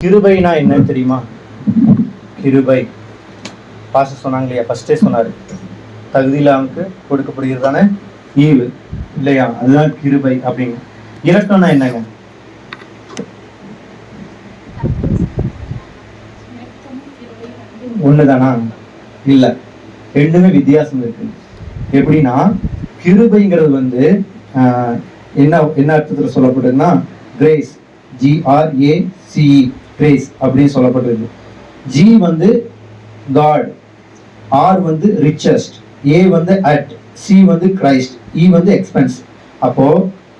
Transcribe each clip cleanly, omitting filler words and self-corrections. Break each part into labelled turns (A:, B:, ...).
A: கிருபைனா என்னன்னு தெரியுமா? கிருபை பாச சொன்னாங்க இல்லையா, ஃபர்ஸ்டே சொன்னாரு, தகுதியில் அவனுக்கு கொடுக்கப்படுகிறதான ஈவு இல்லையா, அதுதான் கிருபை அப்படின்னு. இரக்கம்னா என்னங்க? ஒண்ணுதானா? இல்ல, ரெண்டுமே வித்தியாசம் இருக்கு. எப்படின்னா, கிருபைங்கிறது என்ன என்ன அர்த்தத்தில் சொல்லப்படுதுன்னா, கிரேஸ், GRACE, கிரேஸ் அப்படின்னு சொல்லப்பட்டிருக்கு. G God, R richest, A at, C Christ, E expense. அப்போ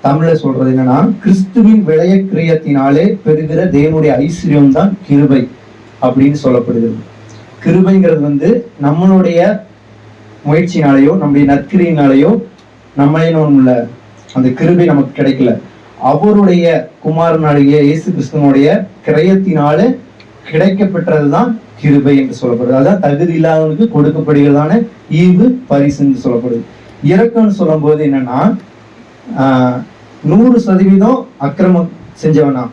A: தமிழ்ல சொல்றது என்னன்னா, கிறிஸ்துவின் விளைய கிரியத்தினாலே பெறுகிற தேவனுடைய ஐஸ்வர்யம் தான் கிருபை அப்படின்னு சொல்லப்படுகிறது. கிருபைங்கிறது நம்மளுடைய முயற்சினாலேயோ நம்முடைய நற்கிரியினாலேயோ நம்மளே அந்த கிருபை நமக்கு கிடைக்கல. அவருடைய குமாரனாலேயே இயேசு கிறிஸ்துவனுடைய கிரயத்தினால கிடைக்கப்பெற்றதுதான் கிருபை என்று சொல்லப்படுது. அதான் தகுதி இல்லாதவனுக்கு கொடுக்கப்படுகிறதான ஈவு, பரிசு என்று சொல்லப்படுது. இரக்கம்னு சொல்லும் போது என்னன்னா, 100% அக்கிரமம் செஞ்சவனா,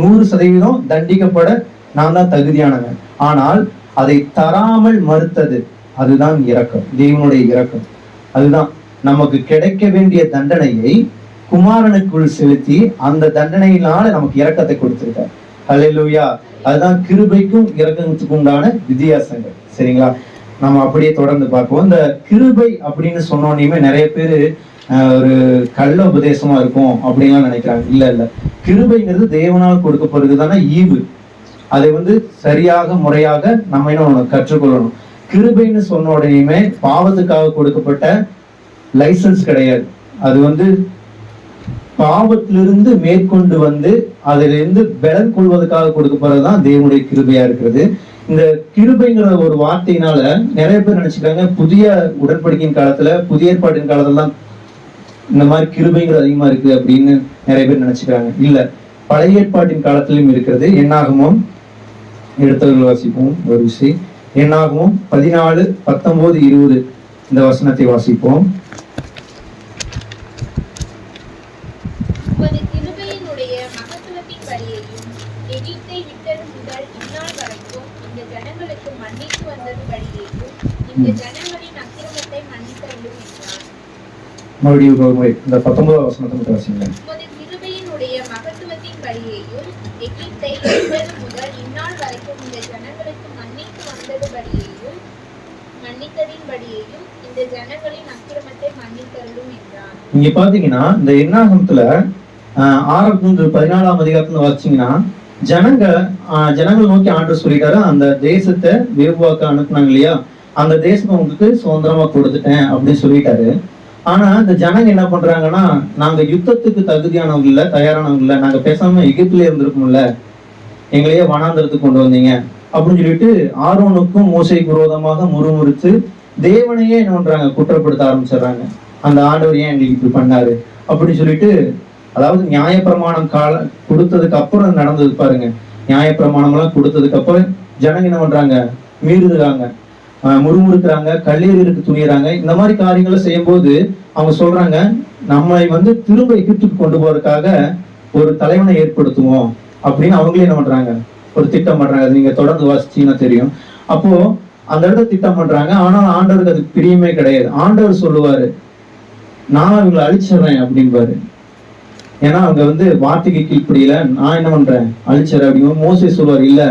A: 100% தண்டிக்கப்பட நான் தான் தகுதியானவன், ஆனால் அதை தராமல் மறுத்தது, அதுதான் இரக்கம், தேவனுடைய இரக்கம். அதுதான் நமக்கு கிடைக்க வேண்டிய தண்டனையை குமாரனுக்குள் செலுத்தி அந்த தண்டனையினால நமக்கு இரக்கத்தை கொடுத்திருக்கார். ஹல்லேலூயா. அதுதான் கிருபைக்கும் இரக்கத்துக்கும் உண்டான வித்தியாசங்கள். சரிங்களா? நம்ம அப்படியே தொடர்ந்து பார்ப்போம். இந்த கிருபை அப்படின்னு சொன்னோன்னே நிறைய பேர் ஒரு கள்ள உபதேசமா இருக்கும் அப்படின்லாம் நினைக்கிறாங்க. இல்ல, கிருபைங்கிறது தேவனால் கொடுக்கப்படுறதுதான ஈவு. அதை சரியாக முறையாக நம்ம என்ன கற்றுக்கொள்ளணும். கிருபைன்னு சொன்ன உடனேயுமே பாவத்துக்காக கொடுக்கப்பட்ட லைசன்ஸ் கிடையாது. அது பாவத்திலிருந்து மேற்கொண்டு அதிலிருந்து பலன் கொள்வதற்காக கொடுக்கப்படுறதுதான் தேவனுடைய கிருபையா இருக்கிறது. இந்த கிருபைங்கிற ஒரு வார்த்தையினால நிறைய பேர் நினைச்சுக்கிறாங்க, புதிய உடன்படிக்கையின் காலத்துல, புதிய ஏற்பாட்டின் காலத்துல தான் இந்த மாதிரி கிருபைங்கிறது அதிகமா இருக்கு அப்படின்னு நிறைய பேர் நினைச்சுக்கிறாங்க. இல்ல, பழைய ஏற்பாட்டின் காலத்திலும் இருக்கிறது. என்னாகமும் எடுத்தவர்கள் வாசிப்போம் ஒரு விஷயம். என்னாகமும் 14, 19, 20 இந்த வசனத்தை வாசிப்போம். மறுபடியும் இந்த 19 வசனத்தை மட்டும் வாசிங்க.
B: கிருபையினுடைய மகத்துவத்தின் படியையும் எகிப்தை விட்டது முதல் இந்நாள் வரைக்கும் இந்த ஜனங்களுக்கு மன்னித்து வந்ததுபடியையும் மன்னித்ததின்படியையும் இந்த ஜனங்களின் அக்கிரமத்தை மன்னித்தருளும் என்றார்.
A: இங்க பாத்தீங்கன்னா இந்த என்னாகமத்துல 14ஆம் அதிகாரத்துல வாசிச்சீங்கன்னா, ஜனங்கள் நோக்கி ஆண்டவர் சொல்லிட்டாரு, அந்த தேசத்தை வேறுவாக்க அனுப்புனாங்க இல்லையா, அந்த தேசத்தை உங்களுக்கு சுதந்திரமா கொடுத்துட்டேன் அப்படின்னு சொல்லிட்டாரு. ஆனா இந்த ஜனங்க என்ன பண்றாங்கன்னா, நாங்க யுத்தத்துக்கு தகுதியானவங்க இல்ல, தயாரானவங்க இல்ல, நாங்க பேசாம எகிப்துல இருந்திருக்கோம்ல, எங்களையே வனாந்தரத்துக்கு கொண்டு வந்தீங்க அப்படின்னு சொல்லிட்டு ஆரோனுக்கும் மோசேக்கு விரோதமாக முறுமுறுத்து தேவனையே என்ன பண்றாங்க, குற்றப்படுத்த ஆரம்பிச்சிடுறாங்க. அந்த ஆண்டவர் ஏன் எங்களுக்கு இப்படி பண்ணாரு அப்படின்னு சொல்லிட்டு, அதாவது நியாயப்பிரமாணம் கொடுத்ததுக்கு அப்புறம் நடந்தது பாருங்க. நியாயப்பிரமாணம் எல்லாம் கொடுத்ததுக்கு அப்புறம் ஜனங்க என்ன பண்றாங்க, மீறுதுறாங்க, முறுமுறுக்கிறாங்க, கல்லீரலுக்கு துணியறாங்க. இந்த மாதிரி காரியங்களை செய்யும் போது அவங்க சொல்றாங்க, நம்மளை திரும்ப எகிப்துக்கு கொண்டு போறதுக்காக ஒரு தலைவனை ஏற்படுத்துவோம் அப்படின்னு அவங்களே என்ன பண்றாங்க, ஒரு திட்டம் பண்றாங்க. அது நீங்க தொடர்ந்து வாசிச்சீங்கன்னா தெரியும். அப்போ அந்த இடத்த திட்டம் பண்றாங்க. ஆனால் ஆண்டவருக்கு அதுக்கு பிரியமே கிடையாது. ஆண்டவர் சொல்லுவாரு, நான் இவங்களை அழிச்சிடுறேன் அப்படின்பாரு. ஏன்னா அவங்க வார்த்தைக்கு கீழ்ப்படியில, நான் என்ன பண்றேன், அழிச்சிடறேன் அப்படிங்கிற. மோசே சொல்லுவார், இல்ல,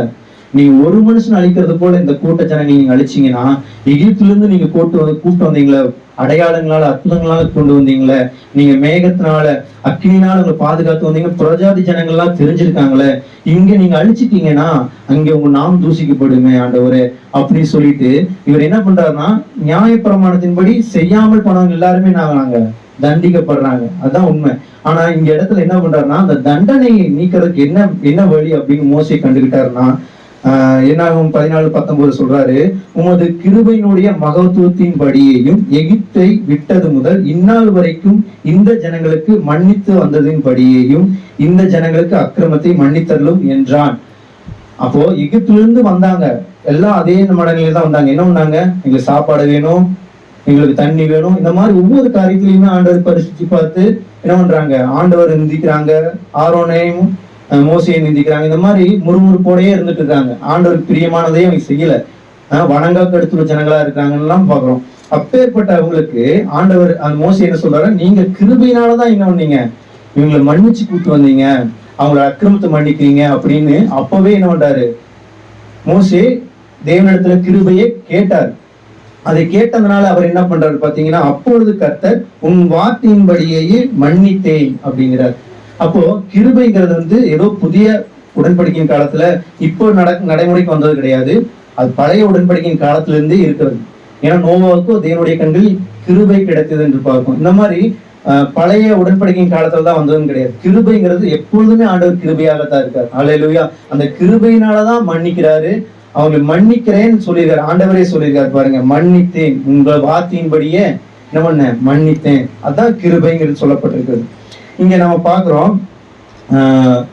A: நீங்க ஒரு மனுஷன் அழிக்கிறது போல இந்த கூட்ட ஜனங்களை நீங்க அழிச்சீங்கன்னா, எகிப்துல இருந்து நீங்க கூட்டு வந்தீங்களே, அடையாளங்களால அற்புதங்களால கொண்டு வந்தீங்களே, நீங்க மேகத்தினால அக்கினினால உங்களை பாதுகாத்து வந்தீங்க, புறஜாதி ஜனங்கள்லாம் தெரிஞ்சிருக்காங்களே, இங்க நீங்க அழிச்சிட்டீங்கன்னா அங்க உங்க நாம் தூசிக்கப்படுமே ஆண்டவரே அப்படின்னு சொல்லிட்டு இவர் என்ன பண்றாருன்னா, நியாயப்பிரமாணத்தின்படி செய்யாமல் போனவங்க எல்லாருமே நாங்க தண்டிக்கப்படுறாங்க. அதுதான் உண்மை. ஆனா இங்க இடத்துல என்ன பண்றாருன்னா, அந்த தண்டனையை நீக்கிறதுக்கு என்ன வழி அப்படின்னு மோசே கண்டுகிட்டாருன்னா, என்னாகும் 14, 19 சொல்றாரு, உமது கிருபையினுடைய மகத்துவத்தின் படியையும் எகிப்தை விட்டது முதல் இந்நாள் வரைக்கும் இந்த ஜனங்களுக்கு மன்னித்து வந்ததின் படியையும் இந்த ஜனங்களுக்கு அக்கிரமத்தை மன்னித்தரலும் என்றான். அப்போ எகிப்திலிருந்து வந்தாங்க எல்லாம் அதே மடங்களில் தான் வந்தாங்க. என்ன பண்ணாங்க, எங்களுக்கு சாப்பாடு வேணும், எங்களுக்கு தண்ணி வேணும், இந்த மாதிரி ஒவ்வொரு காரியத்திலையுமே ஆண்டவர் பரிசுத்தி பார்த்து என்ன பண்றாங்க, ஆண்டவர் நிந்திக்கிறாங்க. ஆரோனையும் மோசையை நிந்திக்கிறாங்க. இந்த மாதிரி முறுமுறுப்போடையே இருந்துட்டு இருக்காங்க. ஆண்டவருக்கு பிரியமானதையும் அவங்க செய்யல. வணங்கா கடுத்துள்ள ஜனங்களா இருக்காங்கன்னு பாக்குறோம். அப்பேற்பட்ட அவங்களுக்கு ஆண்டவர் அந்த மோசை என்ன சொல்றாரு, நீங்க கிருபையினாலதான் என்ன பண்ணீங்க, இவங்களை மன்னிச்சு கூட்டு வந்தீங்க, அவங்கள அக்கிரமத்தை மன்னிக்கிறீங்க அப்படின்னு அப்பவே என்ன பண்றாரு, மோசே தேவனிடத்துல கிருபையை கேட்டார். அதை கேட்டதுனால அவர் என்ன பண்றாரு பாத்தீங்கன்னா, அப்பொழுது கர்த்தர் உன் வார்த்தையின்படியே மன்னித்தேன் அப்படிங்கிறார். அப்போ கிருபைங்கிறது வந்து ஏதோ புதிய உடன்படிக்கையின் காலத்துல இப்போ நடைமுறைக்கு வந்தது கிடையாது. அது பழைய உடன்படிக்கையின் காலத்துல இருந்தே இருக்கிறது. ஏன்னா நோவாவுக்கும் தேவனுடைய கண்களில் கிருபை கிடைத்தது என்று பார்க்கும். இந்த மாதிரி பழைய உடன்படிக்கையின் காலத்துல தான் வந்ததுன்னு கிடையாது. கிருபைங்கிறது எப்பொழுதுமே ஆண்டவர் கிருபையாகத்தான் இருக்காரு. அல்லேலூயா. அந்த கிருபையினாலதான் மன்னிக்கிறாரு. அவங்க மன்னிக்கிறேன்னு சொல்லியிருக்காரு. ஆண்டவரே சொல்லியிருக்காரு பாருங்க, மன்னித்தேன், உங்கள் வார்த்தையின்படியே என்ன பண்ண மன்னித்தேன். அதான் கிருபைங்கிறது சொல்லப்பட்டிருக்கிறது. இங்க நம்ம பாக்குறோம்,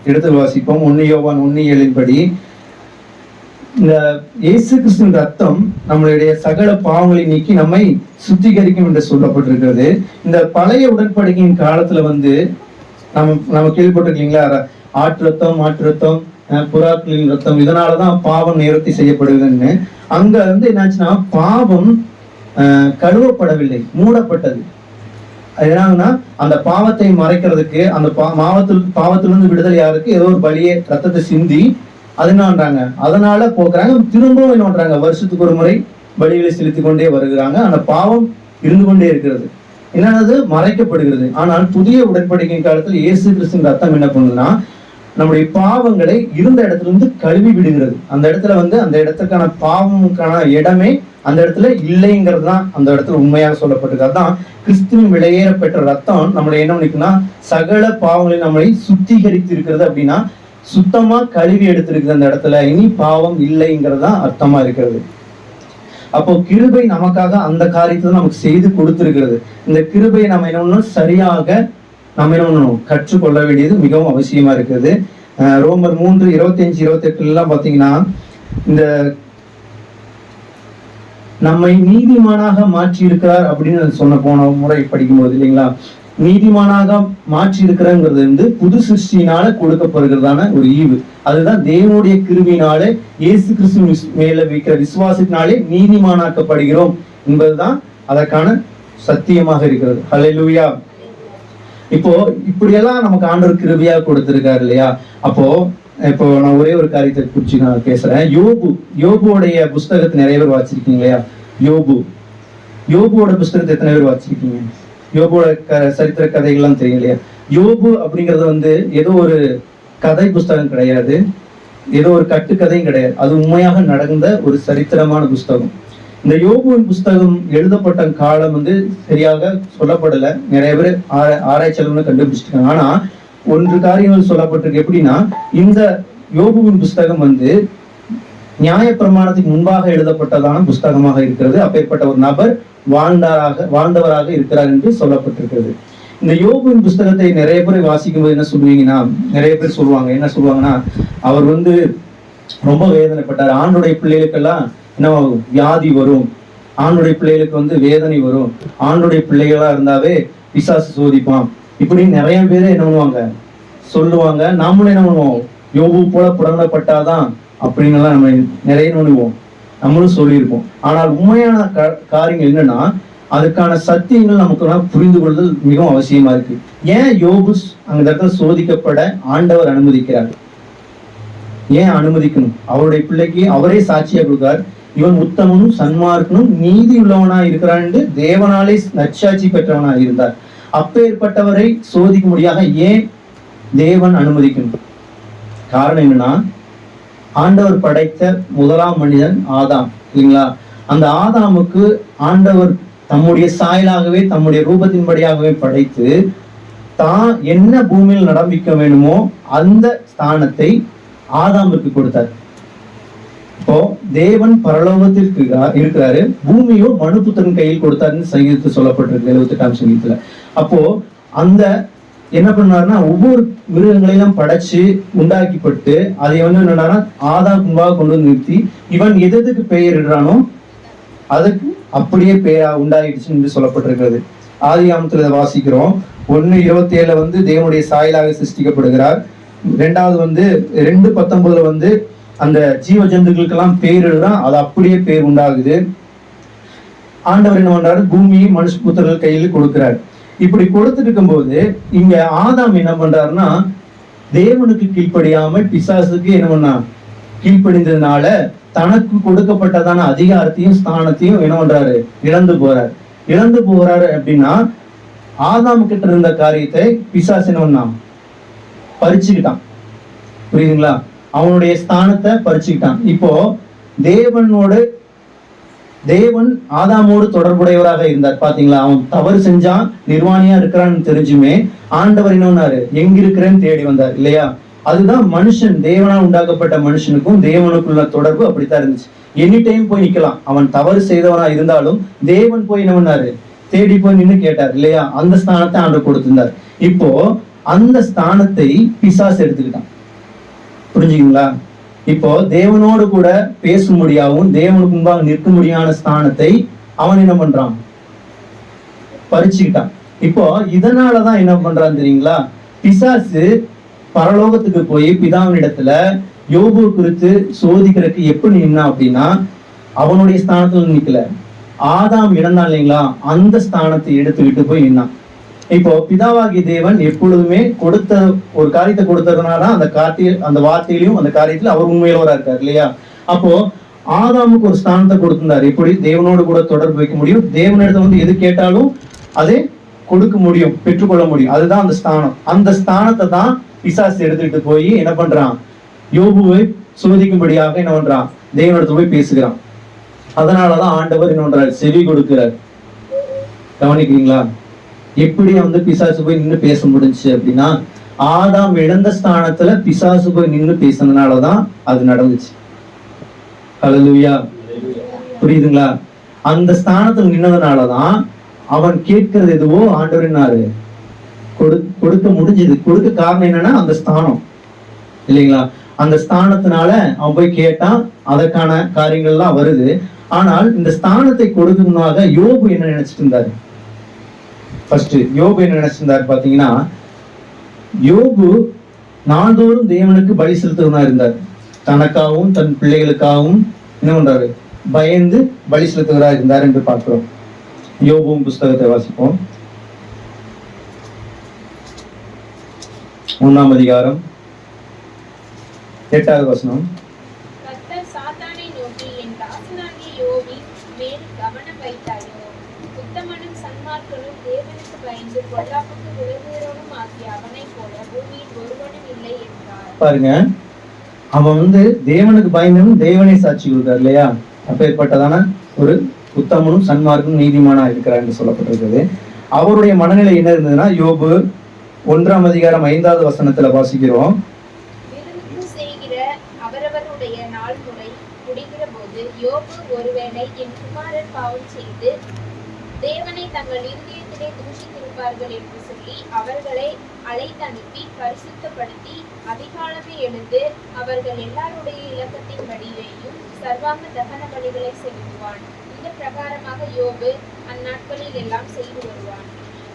A: எடுத்து வாசிப்போம். 1 யோவான் 1:7 இந்த இயேசு கிறிஸ்துவின் ரத்தம் நம்மளுடைய சகல பாவங்களை நீக்கி நம்மை சுத்திகரிக்கும் என்று சொல்லப்பட்டிருக்கிறது. இந்த பழைய உடன்படிக்கையின் காலத்துல வந்து நம்ம கேள்விப்பட்டிருக்கீங்களா, ஆட்டு ரத்தம், மாட்டு ரத்தம், புறாக்களின் ரத்தம், இதனாலதான் பாவம் நிவர்த்தி செய்யப்படுதுன்னு. அங்க வந்து என்னாச்சுன்னா பாவம் கழுவப்படவில்லை, மூடப்பட்டது. என்னன்னா அந்த பாவத்தை மறைக்கிறதுக்கு, அந்த பாவத்திலிருந்து விடுதலை யாருக்கு ஏதோ ஒரு பலியை ரத்தத்தை சிந்தி அது என்ன பண்றாங்க, அதனால போக்குறாங்க. திரும்பவும் என்ன பண்றாங்க, வருஷத்துக்கு ஒரு முறை பலிகளை செலுத்திக் கொண்டே வருகிறாங்க. அந்த பாவம் இருந்து கொண்டே இருக்கிறது, என்னது மறைக்கப்படுகிறது. ஆனால் புதிய உடன்படிக்கையின் காலத்தில் இயேசு கிறிஸ்துவின் ரத்தம் என்ன பண்ணுன்னா, நம்முடைய பாவங்களை இருந்த இடத்துல இருந்து கழுவி விடுகிறது. அந்த இடத்துல வந்து அந்த இடத்துக்கான பாவமுக்கான இடமே அந்த இடத்துல இல்லைங்கிறது தான் அந்த இடத்துல உண்மையாக சொல்லப்பட்டிருக்கு. அதான் கிறிஸ்துவின் விலையேற பெற்ற ரத்தம் நம்மளை என்ன பண்ணிக்குன்னா, சகல பாவங்களை நம்மளை சுத்திகரித்து இருக்கிறது. அப்படின்னா சுத்தமா கழுவி எடுத்திருக்குது. அந்த இடத்துல இனி பாவம் இல்லைங்கிறது தான் அர்த்தமா இருக்கிறது. அப்போ கிருபை நமக்காக அந்த காரியத்தை நமக்கு செய்து கொடுத்திருக்கிறது. இந்த கிருபையை நம்ம என்ன பண்ணணும், சரியாக நம்ம என்ன பண்ணணும், கற்றுக்கொள்ள வேண்டியது மிகவும் அவசியமா இருக்கிறது. ரோமர் 3:25-28 பாத்தீங்கன்னா, இந்த நம்மை நீதிமானாக மாற்றி இருக்கிறார் அப்படின்னு சொன்ன போன முறை படிக்கும்போது இல்லைங்களா, நீதிமானாக மாற்றி இருக்கிறங்கிறது வந்து புது சிருஷ்டியினால கொடுக்கப்படுகிறதான ஒரு ஈவு. அதுதான் தேவனுடைய கிருபையினாலே இயேசு கிறிஸ்து மேல வைக்கிற விசுவாசத்தினாலே நீதிமானாக்கப்படுகிறோம் என்பதுதான் அதற்கான சத்தியமாக இருக்கிறது. ஹல்லேலூயா. இப்போ இப்படியெல்லாம் நமக்கு ஆண்டவர் கிருபையா கொடுத்திருக்காரு இல்லையா. இப்போ நான் ஒரே ஒரு காரியத்தை குறிச்சு நான் பேசுறேன். யோபுடைய புஸ்தகத்தை நிறைய பேர் வாசிச்சிருக்கீங்க இல்லையா. யோபுவோட புஸ்தகத்தை எத்தனை பேர் வாசிச்சிருக்கீங்க? யோபுவோட சரித்திர கதைகள்லாம் தெரியும் இல்லையா. யோபு அப்படிங்கிறது வந்து ஏதோ ஒரு கதை புஸ்தகம் கிடையாது, ஏதோ ஒரு கட்டுக்கதையும் கிடையாது. அது உண்மையாக நடந்த ஒரு சரித்திரமான புஸ்தகம். இந்த யோபுவின் புஸ்தகம் எழுதப்பட்ட காலம் வந்து சரியாக சொல்லப்படல. நிறைய பேர் ஆராய்ச்சியாளர்கள் கண்டுபிடிச்சிருக்காங்க. ஆனா ஒன்று காரியங்கள் சொல்லப்பட்டிருக்கு. எப்படின்னா, இந்த யோபுவின் புஸ்தகம் வந்து நியாயப்பிரமாணத்துக்கு முன்பாக எழுதப்பட்டதான புஸ்தகமாக இருக்கிறது. அப்பேற்பட்ட ஒரு நபர் வாழ்ந்தவராக இருக்கிறார் என்று சொல்லப்பட்டிருக்கிறது. இந்த யோபுவின் புஸ்தகத்தை நிறைய பேர் வாசிக்கும் போது என்ன சொல்லுவீங்கன்னா, நிறைய பேர் சொல்லுவாங்க, என்ன சொல்லுவாங்கன்னா, அவர் வந்து ரொம்ப வேதனைப்பட்டார். ஆண்டுடைய பிள்ளைகளுக்கெல்லாம் என்ன வியாதி வரும், ஆண்டுடைய பிள்ளைகளுக்கு வந்து வேதனை வரும், ஆண்டுடைய பிள்ளைகளா இருந்தாவே பிசாசு சோதிப்பான், இப்படின்னு நிறைய பேர் என்ன பண்ணுவாங்க சொல்லுவாங்க. நாமளும் என்ன பண்ணுவோம், யோபு போல புடங்கப்பட்டாதான் அப்படின்னு எல்லாம் நம்ம நிறைய நோண்டுவோம், நம்மளும் சொல்லியிருப்போம். ஆனால் உண்மையான காரியங்கள் என்னன்னா, அதுக்கான சத்தியங்கள் நமக்கு புரிந்து கொள்ளுதல் மிகவும் அவசியமா இருக்கு. ஏன் யோபு அந்த இடத்துல சோதிக்கப்பட ஆண்டவர் அனுமதிக்கிறார்? ஏன் அனுமதிக்கணும்? அவருடைய பிள்ளைக்கு அவரே சாட்சியா கொடுக்கிறார், இவன் உத்தமனும் சன்மார்க்கனும் நீதி உள்ளவனா இருக்கிறான் என்று தேவனாலே நற்சாட்சி பெற்றவனா இருந்தார். அப்பேற்பட்டவரை சோதிக்க முடியாத ஏன் தேவன் அனுமதிக்கணும்? காரணம் என்னன்னா, ஆண்டவர் படைத்த முதலாம் மனிதன் ஆதாம் இல்லைங்களா. அந்த ஆதாமுக்கு ஆண்டவர் தம்முடைய சாயலாகவே தம்முடைய ரூபத்தின்படியாகவே படைத்து தான் என்ன பூமியில் நடப்பிக்க வேண்டுமோ அந்த ஸ்தானத்தை ஆதாமுக்கு கொடுத்தார். இப்போ தேவன் பரலோகத்திற்கு இருக்கிறாரு, பூமியோ மனுபுத்திரன் கையில் கொடுத்தாருன்னு சங்கீதத்தில் சொல்லப்பட்டிருக்கு 78ஆம் சங்கீதத்துல. அப்போ அந்த என்ன பண்ணாருன்னா, ஒவ்வொரு மிருகங்களையும் படைச்சு உண்டாக்கிப்பட்டு அதை வந்து என்னன்னா ஆதாம் முன்பாக கொண்டு வந்து நிறுத்தி, இவன் எதுக்கு பெயர் இடுறானோ அதுக்கு அப்படியே பெயரா உண்டாயிடுச்சு என்று சொல்லப்பட்டிருக்கிறது. ஆதியாகமத்துல வாசிக்கிறோம் 1:27 வந்து தேவனுடைய சாயலாக சிருஷ்டிக்கப்படுகிறார். ரெண்டாவது வந்து 2:19 வந்து அந்த ஜீவ ஜந்துக்களுக்கெல்லாம் பேர் எழுதான், அது அப்படியே பேர் உண்டாகுது. ஆண்டவர் என்ன பண்றாரு, பூமியை மனுஷபுத்திரர்கள் கையில் கொடுக்கிறார். இப்படி கொடுத்துட்டு இருக்கும்போது இங்க ஆதாம் என்ன பண்றாருன்னா, தேவனுக்கு கீழ்ப்படியாமல் பிசாசுக்கு என்ன பண்ணா, கீழ்ப்படிந்ததுனால தனக்கு கொடுக்கப்பட்டதான அதிகாரத்தையும் ஸ்தானத்தையும் என்ன பண்றாரு, இழந்து போறாரு அப்படின்னா, ஆதாம் கிட்ட இருந்த காரியத்தை பிசாசு என்ன பண்ணா, பறிச்சுக்கிட்டான். புரியுதுங்களா? அவனுடைய ஸ்தானத்தை பறிச்சுக்கிட்டான். இப்போ தேவன் ஆதாமோடு தொடர்புடையவராக இருந்தார். பாத்தீங்களா? அவன் தவறு செஞ்சான், நிர்வாணியா இருக்கிறான்னு தெரிஞ்சுமே ஆண்டவர் என்ன எங்க இருக்கிறேன்னு தேடி வந்தார் இல்லையா? அதுதான் மனுஷன், தேவனால் உண்டாக்கப்பட்ட மனுஷனுக்கும் தேவனுக்குள்ள தொடர்பு அப்படித்தான் இருந்துச்சு. எனி டைம் போய் நிக்கலாம். அவன் தவறு செய்தவனா இருந்தாலும் தேவன் போய் என்ன பண்ணாரு, தேடி போய் நின்று கேட்டார் இல்லையா? அந்த ஸ்தானத்தை ஆண்டவர் கொடுத்திருந்தார். இப்போ அந்த ஸ்தானத்தை பிசாசு எடுத்துக்கிட்டான். புரிஞ்சுங்களா? இப்போ தேவனோடு கூட பேசும்படியாகவும் தேவனுக்கு முன்பாக நிற்க முடியாத ஸ்தானத்தை அவன் என்ன பண்றான், பறிச்சுக்கிட்டான். இப்போ இதனாலதான் என்ன பண்றான் தெரியுங்களா? பிசாசு பரலோகத்துக்கு போய் பிதாவினிடத்துல யோபு குறித்து சோதிக்கிறதுக்கு எப்படி நின்னா அப்படின்னா, அவனுடைய ஸ்தானத்துல நிக்கல, ஆதாம் இழந்தான் இல்லைங்களா, அந்த ஸ்தானத்தை எடுத்துக்கிட்டு போய் நின்னான். இப்போ பிதாவாகிய தேவன் எப்பொழுதுமே கொடுத்த ஒரு காரியத்தை கொடுத்ததுனால அந்த வார்த்தையிலையும் அந்த காரியத்துல அவர் உண்மையிலவரா இருக்காரு இல்லையா? அப்போ ஆதாமுக்கு ஒரு ஸ்தானத்தை கொடுத்திருந்தார். எப்படி தேவனோடு கூட தொடர்பு வைக்க முடியும், தேவனிடத்தை வந்து எது கேட்டாலும் அதை கொடுக்க முடியும், பெற்றுக்கொள்ள முடியும். அதுதான் அந்த ஸ்தானம். அந்த ஸ்தானத்தை தான் பிசாசு எடுத்துக்கிட்டு போய் என்ன பண்றான், யோபுவை சோதிக்கும்படியாக என்ன பண்றான், தேவனிடத்துல போய் பேசுகிறான். அதனாலதான் ஆண்டவர் என்ன பண்றாரு, செவி கொடுக்கிறார். கவனிக்கிறீங்களா? எப்படி வந்து பிசாசு போய் நின்று பேச முடிஞ்சு அப்படின்னா, ஆதாம் இழந்த ஸ்தானத்துல பிசாசு போய் நின்று பேசினதுனாலதான் அது நடந்துச்சு. ஹல்லேலூயா. புரியுதுங்களா? அந்த ஸ்தானத்துல நின்னதுனாலதான் அவன் கேட்கிறது எதுவோ ஆண்டவர் என்னாரு கொடுக்க முடிஞ்சது. கொடுக்க காரணம் என்னன்னா அந்த ஸ்தானம் இல்லைங்களா? அந்த ஸ்தானத்தினால அவன் போய் கேட்டான், அதற்கான காரியங்கள்லாம் வருது. ஆனால் இந்த ஸ்தானத்தை கொடுக்கணுமாக யோபு என்ன நினைச்சிட்டு இருந்தாரு? ஃபர்ஸ்ட் யோபு என்ன நினைச்சிருந்தாரு பாத்தீங்கன்னா, யோபு நாள்தோறும் தேவனுக்கு பலி செலுத்துவதா இருந்தார். தனக்காகவும் தன் பிள்ளைகளுக்காகவும் என்ன பண்றாரு, பயந்து பலி செலுத்துவதா இருந்தார் என்று பார்க்கிறோம். யோபுவின் புஸ்தகத்தை வாசிப்போம். 1ஆம் அதிகாரம் 8வது வசனம்.
B: கர்த்தர் சாத்தானை நோக்கி, என் தாசனாகிய யோபின் மேல் கவனம் வைத்தாயோ? உத்தமனும் சன்மார்க்கனும் தேவனுக்கு பயந்து பொல்லாப்புக்கு விலகுகிறவனும் ஆகிய அவனைப் போல பூமியில் ஒருவனும் இல்லை என்றார்.
A: பாருங்க, அவன் வந்து தேவனுக்கு பயந்தவன் தேவனை சாட்சி கொடுத்தார் இல்லையா? அப்பேற்பட்டதான ஒரு உத்தமனும் சன்மார்க்கனும் நீதிமானா இருக்கிறார் என்று சொல்லப்பட்டிருக்கிறது. அவருடைய மனநிலை என்ன இருந்ததுன்னா, யோபு 1ஆம் அதிகாரம் 5வது வசனத்துல வாசிக்கிறோம்.
B: விரும்பு செய்கிற அவரவருடைய நாள் முறை முடிகிற போது யோபு ஒருவேளை என் குமாரர் பாவம் செய்து தேவனை தங்கள் இருதயத்திலே தூஷித்திருப்பார்கள் என்று சொல்லி அவர்களை அழைத்தனுப்பி பரிசுத்தப்படுத்தி அதிகாலமே எழுந்து அவர்கள் எல்லாருடைய இலக்கத்தின் படியையும் சர்வாங்க தகன பலிகளை செலுத்துவான். இந்த பிரகாரமாக யோபு அந்நாட்களில் எல்லாம் செய்து வருவான்.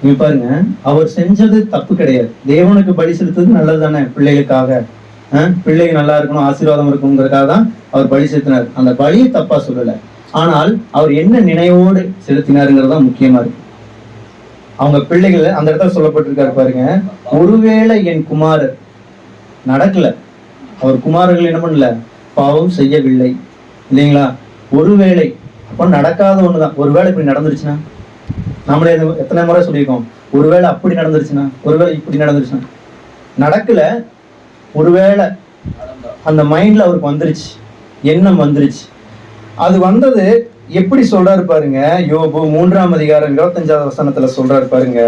A: நீங்க பாருங்க, அவர் செஞ்சது தப்பு கிடையாது. தேவனுக்கு பலி செலுத்துறது நல்லது தானே, பிள்ளைகளுக்காக. பிள்ளைங்க நல்லா இருக்கணும், ஆசீர்வாதம் இருக்கணுங்கிறதுக்காக தான் அவர் பலி செலுத்தினார். அந்த பலியை தப்பா சொல்லல. ஆனால் அவர் என்ன நினைவோடு செலுத்தினாருங்கிறதா முக்கியமா இருக்கு. அவங்க பிள்ளைகளை அந்த இடத்துல சொல்லப்பட்டிருக்காரு பாருங்க, ஒருவேளை என் குமாரர் நடக்கல, அவர் குமாரர்கள் என்ன பண்ணல, பாவம் செய்யவில்லை இல்லைங்களா? ஒருவேளை அப்ப நடக்காத ஒண்ணுதான். ஒருவேளை இப்படி நடந்துருச்சுன்னா, நம்மளே எத்தனை முறை சொல்லியிருக்கோம், ஒருவேளை அப்படி நடந்துருச்சுன்னா, ஒருவேளை இப்படி நடந்துருச்சுன்னா. நடக்கல, ஒருவேளை அந்த மைண்ட்ல அவருக்கு வந்துருச்சு, எண்ணம் வந்துருச்சு. அது வந்தது எப்படி சொல்றாரு பாருங்க, யோபு 3ஆம் அதிகாரம் 25வது வசனத்துல சொல்றாரு பாருங்க,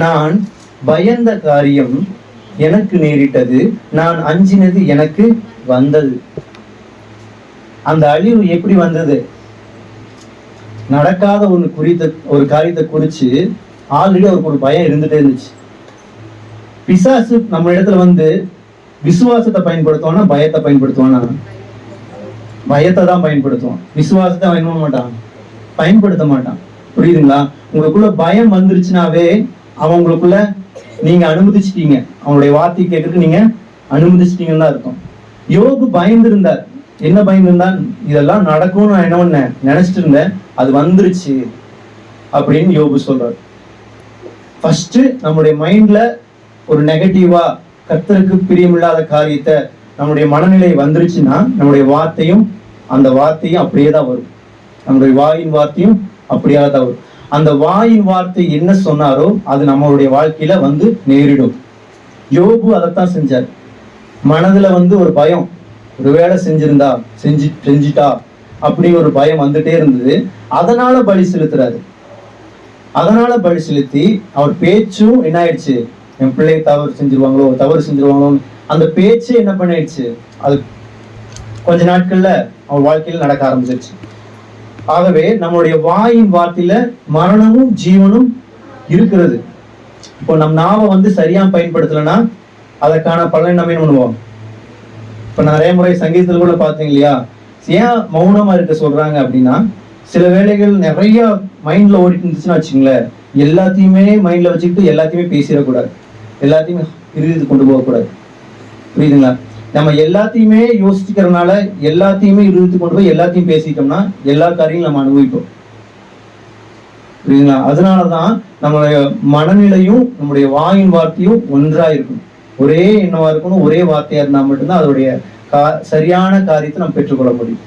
A: நான் பயந்த காரியம் எனக்கு நேரிட்டது, நான் அஞ்சினது எனக்கு வந்தது. அந்த அழிவு எப்படி வந்தது? நடக்காத ஒரு காரியத்தை குறிச்சு ஆல்ரெடி அவருக்கு ஒரு பயம் இருந்துட்டே இருந்துச்சு. பிசாசு நம்ம இடத்துல வந்து விசுவாசத்தை பயன்படுத்துவானா பயத்தை பயன்படுத்துவானா? பயத்தை தான் பயன்படுத்துவான். விசுவாசத்தை பயன்படுத்த மாட்டான். புரியுதுங்களா? உங்களுக்குள்ள பயம் வந்துருச்சுனாவே அவங்களுக்குள்ள நீங்க அனுமதிச்சிட்டீங்க, அவங்களுடைய வார்த்தை கேட்கறதுக்கு நீங்க அனுமதிச்சிட்டீங்கன்னு தான் அர்த்தம். யோபு பயந்துருந்தார். என்ன பயந்துருந்தான்? இதெல்லாம் நடக்கும்னு நான் என்ன பண்ணேன், நினைச்சிட்டு இருந்தேன், அது வந்துருச்சு அப்படின்னு யோபு சொல்றாரு. ஃபர்ஸ்ட் நம்முடைய மைண்ட்ல ஒரு நெகட்டிவா, கர்த்தருக்கு பிரியமில்லாத காரியத்தை நம்முடைய மனநிலை வந்துருச்சுன்னா நம்முடைய வார்த்தையும் அந்த வார்த்தையும் அப்படியே தான் வரும். நம்முடைய வாயின் வார்த்தையும் அப்படியே தான் வரும். அந்த வாயின் வார்த்தை என்ன சொன்னாரோ அது நம்மளுடைய வாழ்க்கையில வந்து நேரிடும். யோபு அதைத்தான் செஞ்சார். மனதுல வந்து ஒரு பயம், ஒரு வேலை செஞ்சிட்டா அப்படி ஒரு பயம் வந்துட்டே இருந்தது. அதனால பலி செலுத்துறாரு. அதனால பலி செலுத்தி அவர் பேச்சும் என்ன ஆயிடுச்சு, என் பிள்ளை தவறு செஞ்சிருவாங்களோ அந்த பேச்சு என்ன பண்ணிடுச்சு, அது கொஞ்ச நாட்கள்ல அவர் வாழ்க்கையில் நடக்க ஆரம்பிச்சிருச்சு. ஆகவே நம்மளுடைய வாயின் வார்த்தையில மரணமும் ஜீவனும் இருக்கிறது. இப்போ நம் நாவை வந்து சரியா பயன்படுத்தலைன்னா அதற்கான பலன் நம்ம என்ன பண்ணுவோம். இப்ப நிறைய முறை சங்கீதத்தில் கூட பார்த்தீங்க இல்லையா, ஏன் மௌனமா இருக்க சொல்றாங்க அப்படின்னா, சில வேளைகள் நிறைய மைண்ட்ல ஓடிட்டு இருந்துச்சுன்னா வச்சுங்களேன், எல்லாத்தையுமே மைண்ட்ல வச்சுக்கிட்டு எல்லாத்தையுமே பேசிடக்கூடாது, எல்லாத்தையுமே இறுதி கொண்டு போகக்கூடாது. புரியுதுங்களா? நம்ம எல்லாத்தையுமே யோசிச்சுக்கிறதுனால எல்லாத்தையுமே இறுதி கொண்டு போய் எல்லாத்தையும் பேசிட்டோம்னா எல்லா காரையும் நம்ம அனுபவிப்போம். புரியுதுங்களா? அதனாலதான் நம்மளுடைய மனநிலையும் நம்முடைய வாயின் வார்த்தையும் ஒன்றா இருக்கணும். ஒரே எண்ணமா இருக்கணும், ஒரே வார்த்தையா இருந்தா மட்டும்தான் அதோடைய சரியான காரியத்தை நம்ம பெற்றுக்கொள்ள முடியும்.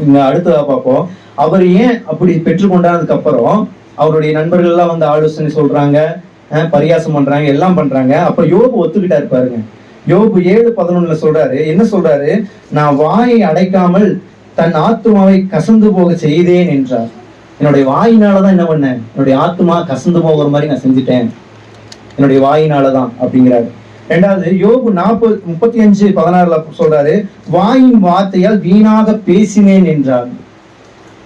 A: இங்க அடுத்ததா பார்ப்போம், அவர் ஏன் அப்படி பெற்றுக்கொண்டதுக்கு அப்புறம் அவருடைய நண்பர்கள் எல்லாம் வந்து ஆலோசனை சொல்றாங்க, பரியாசம் பண்றாங்க, எல்லாம் பண்றாங்க. அப்ப யோபு ஒத்துக்கிட்டாரு பாருங்க. யோபு 7:11 சொல்றாரு, என்ன சொல்றாரு, நான் வாயை அடைக்காமல் தன் ஆத்துமாவை கசந்து போக செய்தேன் என்றார். என்னுடைய வாயினாலதான் என்ன பண்ணேன், என்னுடைய ஆத்துமா கசந்து போகிற மாதிரி நான் செஞ்சுட்டேன், என்னுடைய வாயினாலதான் அப்படிங்கிறாரு. ரெண்டாவது யோபு 35:16 சொல்றாரு, வாயின் வார்த்தையால் வீணாக பேசினேன் என்றார்.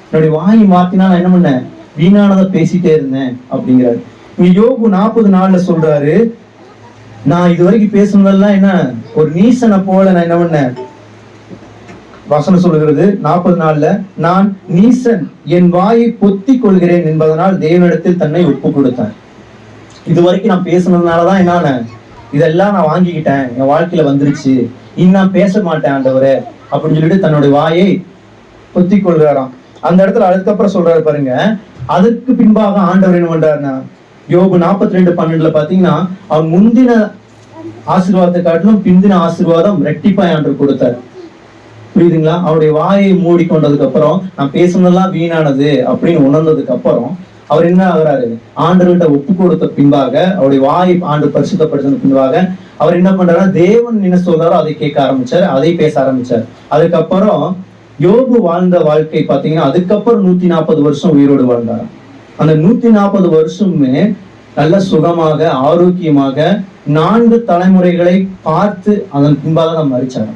A: என்னுடைய வாயின் வார்த்தையினால் நான் என்ன பண்ணேன், வீணானதை பேசிட்டே இருந்தேன் அப்படிங்கிறாரு. இங்க யோபு 40:4 சொல்றாரு, நான் இதுவரைக்கும் பேசுனதெல்லாம் என்ன, ஒரு நீசனை போல நான் என்ன பண்ணேன். வசனம் சொல்லுகிறது 40:4, நான் நீசன், என் வாயை பொத்தி கொள்கிறேன் என்பதனால் தேவனிடத்தில் தன்னை ஒப்பு கொடுத்தார். இதுவரைக்கும் நான் பேசுனதுனாலதான் என்ன, இதெல்லாம் நான் வாங்கிக்கிட்டேன், என் வாழ்க்கையில வந்துருச்சு, இன்னும் பேச மாட்டேன் ஆண்டவரே அப்படின்னு சொல்லிட்டு தன்னுடைய வாயை பொத்தி கொள்கிறாராம். அந்த இடத்துல அதுக்கப்புறம் சொல்றாரு பாருங்க, அதுக்கு பின்பாக ஆண்டவர் என்ன பண்றாருன்னா, யோபு 42:12 பாத்தீங்கன்னா, அவன் முந்தின ஆசீர்வாதத்தை காட்டிலும் பிந்தின ஆசீர்வாதம் ரெட்டிப்பாய் ஆண்டவர் கொடுத்தார். புரியுதுங்களா? அவருடைய வாயை மூடிக்கொண்டதுக்கு அப்புறம், நான் பேசுனதெல்லாம் வீணானது அப்படின்னு உணர்ந்ததுக்கு அப்புறம் அவர் என்ன ஆகுறாரு, ஆண்டவர்கிட்ட ஒப்பு கொடுத்த பின்பாக, அவருடைய வாயை ஆண்டு பரிசுத்தப்படுத்தின பின்பாக அவர் என்ன பண்றாருன்னா, தேவன் என்ன சொல்றாரோ அதை கேட்க ஆரம்பிச்சார், அதை பேச ஆரம்பிச்சார். அதுக்கப்புறம் யோபு வாழ்ந்த வாழ்க்கை பாத்தீங்கன்னா, அதுக்கப்புறம் 140 வருஷம் உயிரோடு வாழ்ந்தார். அந்த 140 வருஷமே நல்ல சுகமாக ஆரோக்கியமாக 4 தலைமுறைகளை பார்த்து அதன் பின்பாக தான் மரிச்சாங்க.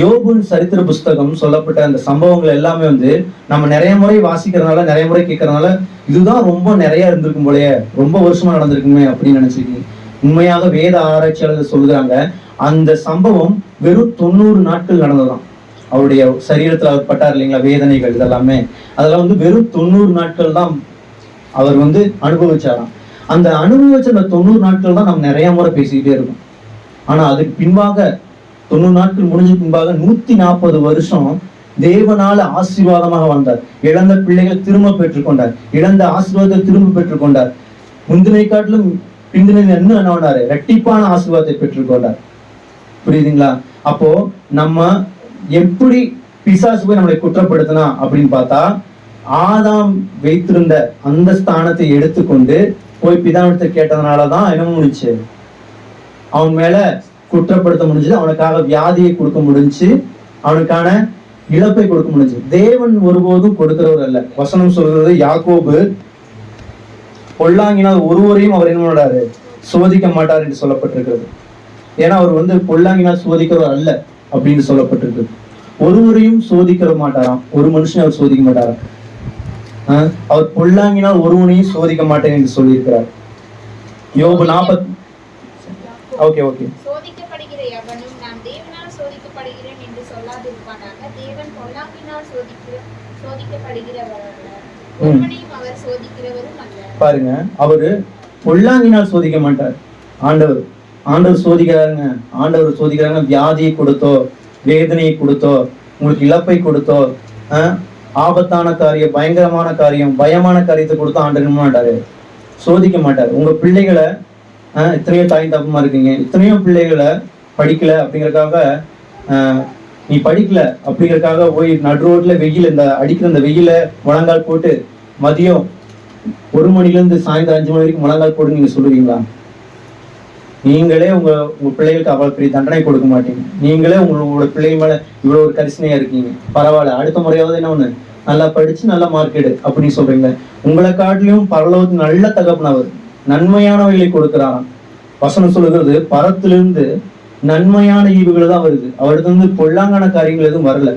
A: யோபுன் சரித்திர புஸ்தகம் சொல்லப்பட்ட அந்த சம்பவங்கள் எல்லாமே வந்து நம்ம நிறைய முறை வாசிக்கிறதுனால, நிறைய முறை கேட்கறதுனால, இதுதான் ரொம்ப நிறைய இருந்திருக்கும் போலயே, ரொம்ப வருஷமா நடந்திருக்குமே அப்படின்னு நினைச்சிருக்கீங்க. உண்மையாக வேத ஆராய்ச்சியாளர்கள் சொல்லுறாங்க, அந்த சம்பவம் வெறும் 90 நாட்கள் நடந்ததாம். அவருடைய சரீரத்துல அவர் பட்டார் இல்லைங்களா, வேதனைகள் இதெல்லாமே, அதெல்லாம் வந்து வெறும் 90 நாட்கள் தான் அவர் வந்து அனுபவிச்சாராம். அந்த அனுபவிச்ச அந்த 90 நாட்கள் தான் நம்ம நிறைய முறை பேசிக்கிட்டே இருக்கோம். ஆனா அதுக்கு பின்பாக 90 நாட்கள் முடிஞ்ச பின்பாக 140 வருஷம் தேவனால ஆசீர்வாதமாக வந்தார். இழந்த பிள்ளைகள் திரும்ப பெற்றுக்கொண்டார், இழந்த ஆசீர்வாதத்தை திரும்ப பெற்றுக்கொண்டார். முந்தினை காட்டிலும் பிந்தினை என்ன பண்ணாரு, இரட்டிப்பான ஆசீர்வாதத்தை பெற்றுக்கொண்டார். புரியுதுங்களா? அப்போ நம்ம எப்படி பிசாசு போய் நம்மளை குற்றப்படுத்தினா அப்படின்னு பார்த்தா, ஆதாம் வைத்திருந்த அந்த ஸ்தானத்தை எடுத்துக்கொண்டு போய் பிதாவிடத்தை கேட்டதுனாலதான் என்ன முடிஞ்சு, அவன் மேல குற்றப்படுத்த முடிஞ்சது, அவனுக்காக வியாதியை கொடுக்க முடிஞ்சு, அவனுக்கான இழப்பை கொடுக்க முடிஞ்சு. தேவன் ஒருபோதும் கொடுக்கிறவர் அல்ல. வசனம் சொல்கிறது, யாக்கோபு பொல்லாங்கினால் ஒருவரையும் அவர் என்ன பண்ணாரு, சோதிக்க மாட்டார் என்று சொல்லப்பட்டிருக்கிறது. ஏன்னா அவர் வந்து பொல்லாங்கினால் சோதிக்கிறவர் அல்ல அப்படின்னு சொல்லப்பட்டிருக்கு. ஒருவரையும் சோதிக்க மாட்டாராம், ஒரு மனுஷனை அவர் சோதிக்க மாட்டாராம். அவர் பொல்லாங்கினால் ஒருவனையும் சோதிக்க மாட்டேன் என்று சொல்லியிருக்கிறார். யோபு 40. ஓகே
B: சோதிக்கப்படுகிற எவனும் நான் தேவனால் சோதிக்கப்படுகிறேன் என்று சொல்லாதிருப்பானாக. தேவன் பொல்லாங்கினால் சோதிக்கப்படுகிறவர் அல்ல, ஒருவனையும் அவர் சோதிக்கிறவரும் அல்ல.
A: பாருங்க, அவரு பொல்லாங்கினால் சோதிக்க மாட்டார் ஆண்டவர். ஆண்டவர் சோதிக்கிறாருங்க. ஆண்டவர் சோதிக்கிறாங்க. வியாதியை கொடுத்தோ, வேதனையை கொடுத்தோ, உங்களுக்கு இழப்பை கொடுத்தோ, ஆபத்தான காரியம், பயங்கரமான காரியம், பயமான காரியத்தை கொடுத்தோ ஆண்டவர் என்ன மாட்டாரு, சோதிக்க மாட்டாரு. உங்க பிள்ளைகளை எத்தனையோ தாய் தப்பமா இருக்கீங்க, எத்தனையோ பிள்ளைகளை படிக்கல அப்படிங்கறதுக்காக நீ படிக்கல அப்படிங்கறதுக்காக போய் நடு ரோட்ல வெயில், இந்த அடிக்கிற இந்த வெயில முழங்கால் போட்டு மதியம் 1 மணிலேருந்து சாயந்தரம் 5 மணி வரைக்கும் முழங்கால் போட்டு நீங்க சொல்லுவீங்களா? நீங்களே உங்க பிள்ளைகளுக்கு அவ்வளவு பெரிய தண்டனை கொடுக்க மாட்டீங்க. நீங்களே உங்களோட பிள்ளைங்க மேல இவ்வளவு ஒரு கரிசனையா இருக்கீங்க. பரவாயில்ல, அடுத்த முறையாவது என்ன ஒண்ணு நல்லா படிச்சு நல்ல மார்க் எடு அப்படின்னு சொல்றீங்க. உங்களை காட்டிலும் பரலோகத்துக்கு நல்ல தகப்பனவர் நன்மையானவைகளை கொடுக்கிறாராம். வசனம் சொல்லுகிறது, பரத்திலிருந்து நன்மையான ஈவுகள் தான் வருது. அவருக்கு வந்து பொல்லாங்கான காரியங்கள் எதுவும் வரல.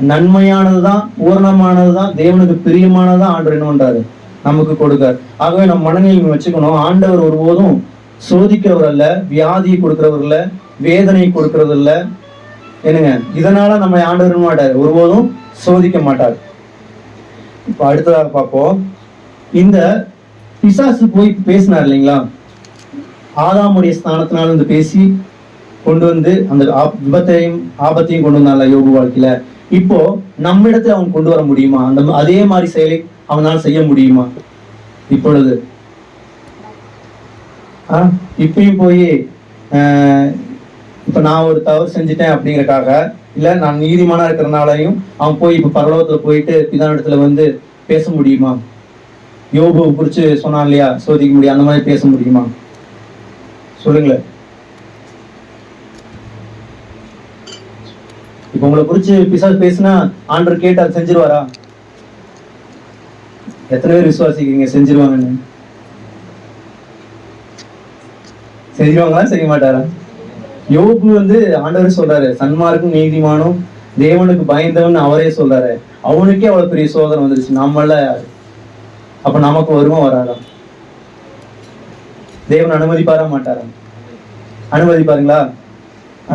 A: நன்மையானதுதான், பூரணமானதுதான், தேவனுக்கு பிரியமானதுதான் ஆண்டவர் என்ன பண்றாரு, நமக்கு கொடுக்காரு. ஆகவே நம்ம மனநிலை வச்சுக்கணும், ஆண்டவர் ஒருபோதும் சோதிக்கிறவர் அல்ல, வியாதியை கொடுக்கிறவர் இல்ல, வேதனை கொடுக்கறது இல்ல. என்னங்க, இதனால நம்ம ஆண்டவர் மாட்டார், ஒருபோதும் சோதிக்க மாட்டார். இப்ப அடுத்ததாக பார்ப்போம். இந்த பிசாசு போய் பேசினார் இல்லைங்களா, ஆதாமுடைய ஸ்தானத்தினால இருந்து பேசி கொண்டு வந்து அந்த விபத்தையும் ஆபத்தையும் கொண்டு வந்தான்ல யோபு வாழ்க்கையில. இப்போ நம்ம இடத்துல அவன் கொண்டு வர முடியுமா? அந்த அதே மாதிரி செயலை அவனால் செய்ய முடியுமா? இப்பொழுது இப்பயும் போய் இப்ப நான் ஒரு தவறு செஞ்சுட்டேன் அப்படிங்கறக்காக, இல்ல நான் நீதிமானா இருக்கிறதுனாலையும் அவன் போய் இப்ப பரலோகத்துல போயிட்டு பிதானிடத்துல வந்து பேச முடியுமா? யோபு குறிச்சு சொன்னான் இல்லையா, சோதிக்க முடியும், அந்த மாதிரி பேச முடியுமா? சொல்லுங்களேன். இப்ப உங்களை குறிச்சு பிசாசு பேசினா ஆண்டவர் கேட்டு அதை செஞ்சிருவாரா? எத்தனை பேர் விசுவாசிக்கிறீங்க செஞ்சிருவாங்கன்னு? செஞ்சிருவாங்களா, செய்ய மாட்டாரா? யோபு வந்து ஆண்டவர் சொல்றாரு, சன்மார்க்கும் நீதிமானும் தேவனுக்கு பயந்தவன் அவரே சொல்றாரு. அவனுக்கே அவ்வளவு பெரிய சோதனை வந்துருச்சு, நம்மள அப்ப நமக்கு வருமா வராதா? தேவன் அனுமதிப்பாரா மாட்டாரா? அனுமதிப்பாருங்களா?